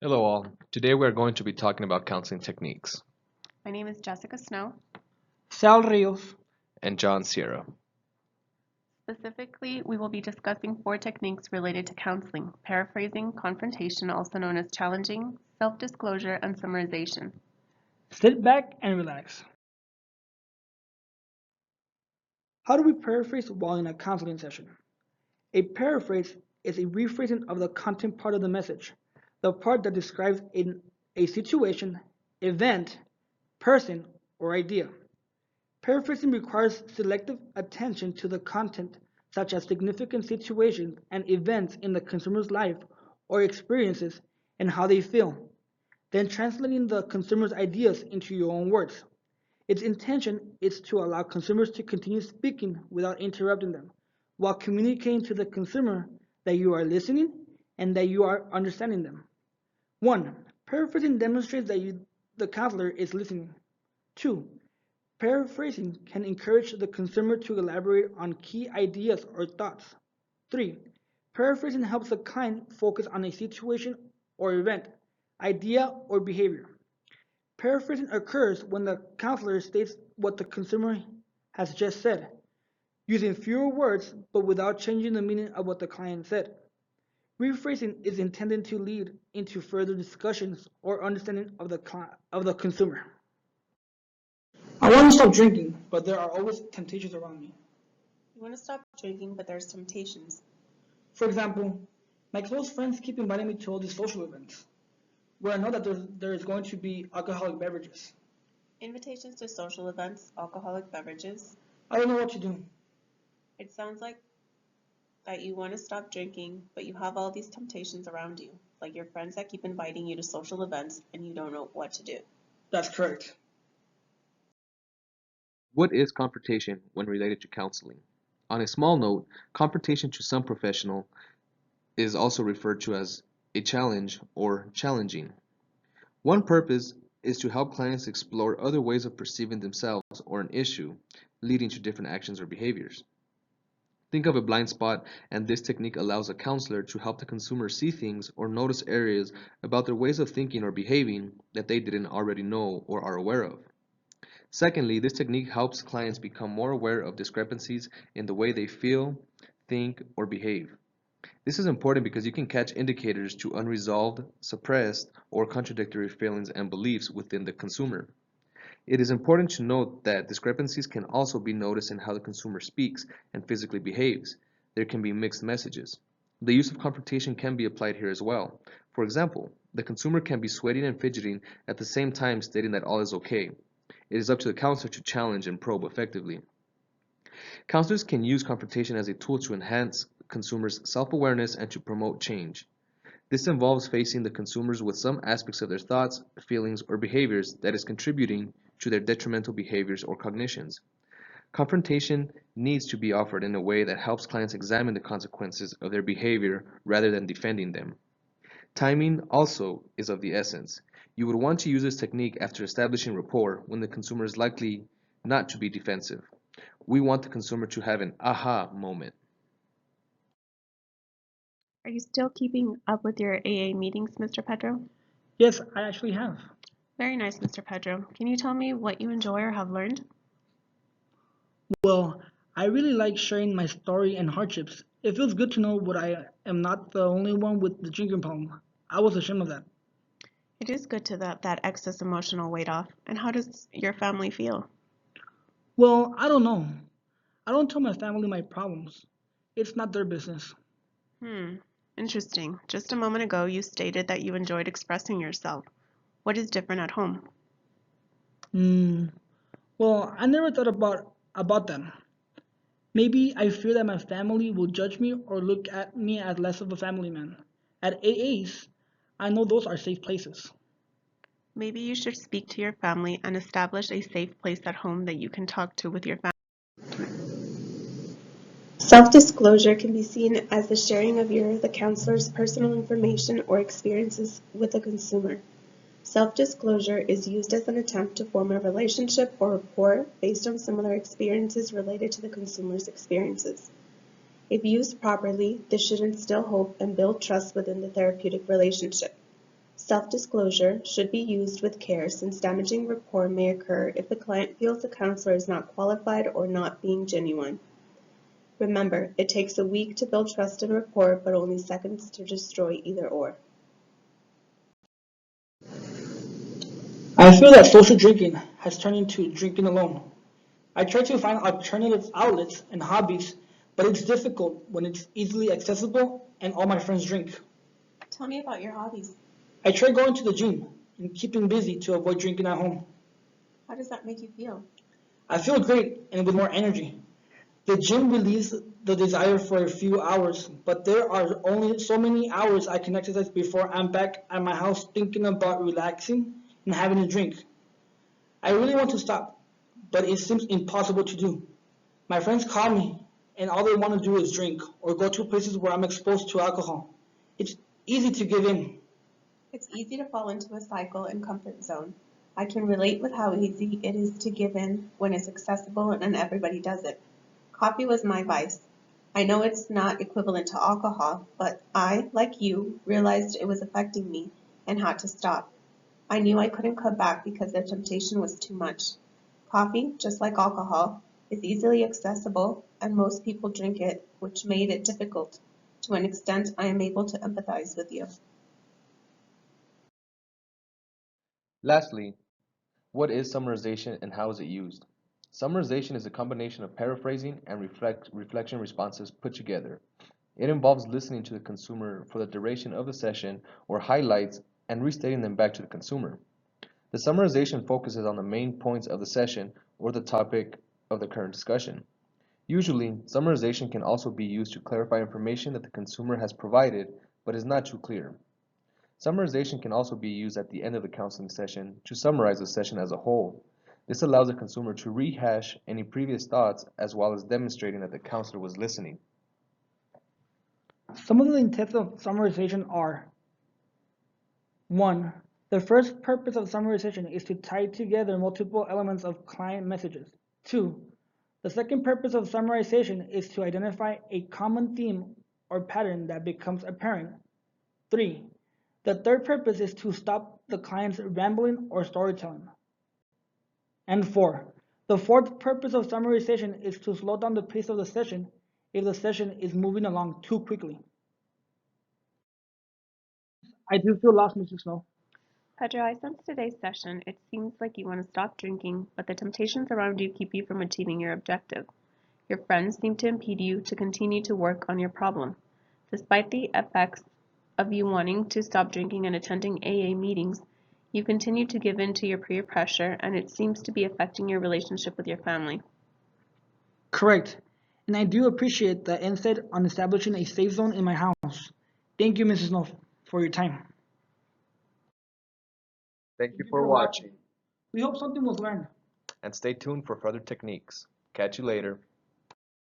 Hello all. Today we are going to be talking about counseling techniques. My name is Jessica Snow. Sal Rios. And John Sierra. Specifically, we will be discussing 4 techniques related to counseling: paraphrasing, confrontation, also known as challenging, self-disclosure, and summarization. Sit back and relax. How do we paraphrase while in a counseling session? A paraphrase is a rephrasing of the content part of the message, the part that describes a situation, event, person, or idea. Paraphrasing requires selective attention to the content, such as significant situations and events in the consumer's life or experiences and how they feel, then translating the consumer's ideas into your own words. Its intention is to allow consumers to continue speaking without interrupting them, while communicating to the consumer that you are listening and that you are understanding them. 1. Paraphrasing demonstrates that the counselor is listening. 2. Paraphrasing can encourage the consumer to elaborate on key ideas or thoughts. 3. Paraphrasing helps the client focus on a situation or event, idea, or behavior. Paraphrasing occurs when the counselor states what the consumer has just said, using fewer words but without changing the meaning of what the client said. Rephrasing is intended to lead into further discussions or understanding of the consumer. I want to stop drinking, but there are always temptations around me. You want to stop drinking, but there's temptations. For example, my close friends keep inviting me to all these social events, where I know that there is going to be alcoholic beverages. Invitations to social events, alcoholic beverages. I don't know what to do. It sounds like that you want to stop drinking, but you have all these temptations around you, like your friends that keep inviting you to social events and you don't know what to do. That's correct. What is confrontation when related to counseling? On a small note, confrontation to some professional is also referred to as a challenge or challenging. One purpose is to help clients explore other ways of perceiving themselves or an issue, leading to different actions or behaviors. Think of a blind spot, and this technique allows a counselor to help the consumer see things or notice areas about their ways of thinking or behaving that they didn't already know or are aware of. Secondly, this technique helps clients become more aware of discrepancies in the way they feel, think, or behave. This is important because you can catch indicators to unresolved, suppressed, or contradictory feelings and beliefs within the consumer. It is important to note that discrepancies can also be noticed in how the consumer speaks and physically behaves. There can be mixed messages. The use of confrontation can be applied here as well. For example, the consumer can be sweating and fidgeting at the same time stating that all is okay. It is up to the counselor to challenge and probe effectively. Counselors can use confrontation as a tool to enhance consumers' self-awareness and to promote change. This involves facing the consumers with some aspects of their thoughts, feelings, or behaviors that is contributing to their detrimental behaviors or cognitions. Confrontation needs to be offered in a way that helps clients examine the consequences of their behavior rather than defending them. Timing also is of the essence. You would want to use this technique after establishing rapport when the consumer is likely not to be defensive. We want the consumer to have an aha moment. Are you still keeping up with your AA meetings, Mr. Pedro? Yes, I actually have. Very nice, Mr. Pedro. Can you tell me what you enjoy or have learned? Well, I really like sharing my story and hardships. It feels good to know what I am not the only one with the drinking problem. I was ashamed of that. It is good to that excess emotional weight off. And how does your family feel? Well, I don't know. I don't tell my family my problems. It's not their business. Interesting. Just a moment ago, you stated that you enjoyed expressing yourself. What is different at home? Hmm. Well, I never thought about them. Maybe I fear that my family will judge me or look at me as less of a family man. At AAs, I know those are safe places. Maybe you should speak to your family and establish a safe place at home that you can talk to with your family. Self-disclosure can be seen as the sharing of the counselor's personal information or experiences with the consumer. Self-disclosure is used as an attempt to form a relationship or rapport based on similar experiences related to the consumer's experiences. If used properly, this should instill hope and build trust within the therapeutic relationship. Self-disclosure should be used with care since damaging rapport may occur if the client feels the counselor is not qualified or not being genuine. Remember, it takes a week to build trust and rapport, but only seconds to destroy either or. I feel that social drinking has turned into drinking alone. I try to find alternative outlets and hobbies, but it's difficult when it's easily accessible and all my friends drink. Tell me about your hobbies. I try going to the gym and keeping busy to avoid drinking at home. How does that make you feel? I feel great and with more energy. The gym relieves the desire for a few hours, but there are only so many hours I can exercise before I'm back at my house thinking about relaxing and having a drink. I really want to stop, but it seems impossible to do. My friends call me, and all they want to do is drink or go to places where I'm exposed to alcohol. It's easy to give in. It's easy to fall into a cycle and comfort zone. I can relate with how easy it is to give in when it's accessible and everybody does it. Coffee was my vice. I know it's not equivalent to alcohol, but I, like you, realized it was affecting me and had to stop. I knew I couldn't cut back because the temptation was too much. Coffee, just like alcohol, is easily accessible and most people drink it, which made it difficult. To an extent, I am able to empathize with you. Lastly, what is summarization and how is it used? Summarization is a combination of paraphrasing and reflection responses put together. It involves listening to the consumer for the duration of the session or highlights and restating them back to the consumer. The summarization focuses on the main points of the session or the topic of the current discussion. Usually, summarization can also be used to clarify information that the consumer has provided but is not too clear. Summarization can also be used at the end of the counseling session to summarize the session as a whole. This allows the consumer to rehash any previous thoughts as well as demonstrating that the counselor was listening. Some of the intents of summarization are: 1. The first purpose of summarization is to tie together multiple elements of client messages. 2. The second purpose of summarization is to identify a common theme or pattern that becomes apparent. 3. The third purpose is to stop the client's rambling or storytelling. And 4. The fourth purpose of summarization is to slow down the pace of the session if the session is moving along too quickly. I do feel lost, Mr. Snow. Pedro, I sense today's session. It seems like you want to stop drinking, but the temptations around you keep you from achieving your objective. Your friends seem to impede you to continue to work on your problem. Despite the effects of you wanting to stop drinking and attending AA meetings, you continue to give in to your peer pressure, and it seems to be affecting your relationship with your family. Correct. And I do appreciate the insight on establishing a safe zone in my house. Thank you, Mrs. Snow, for your time. Thank you Thank you for for watching. watching We hope something was learned. and stay tuned for further techniques. Catch you later.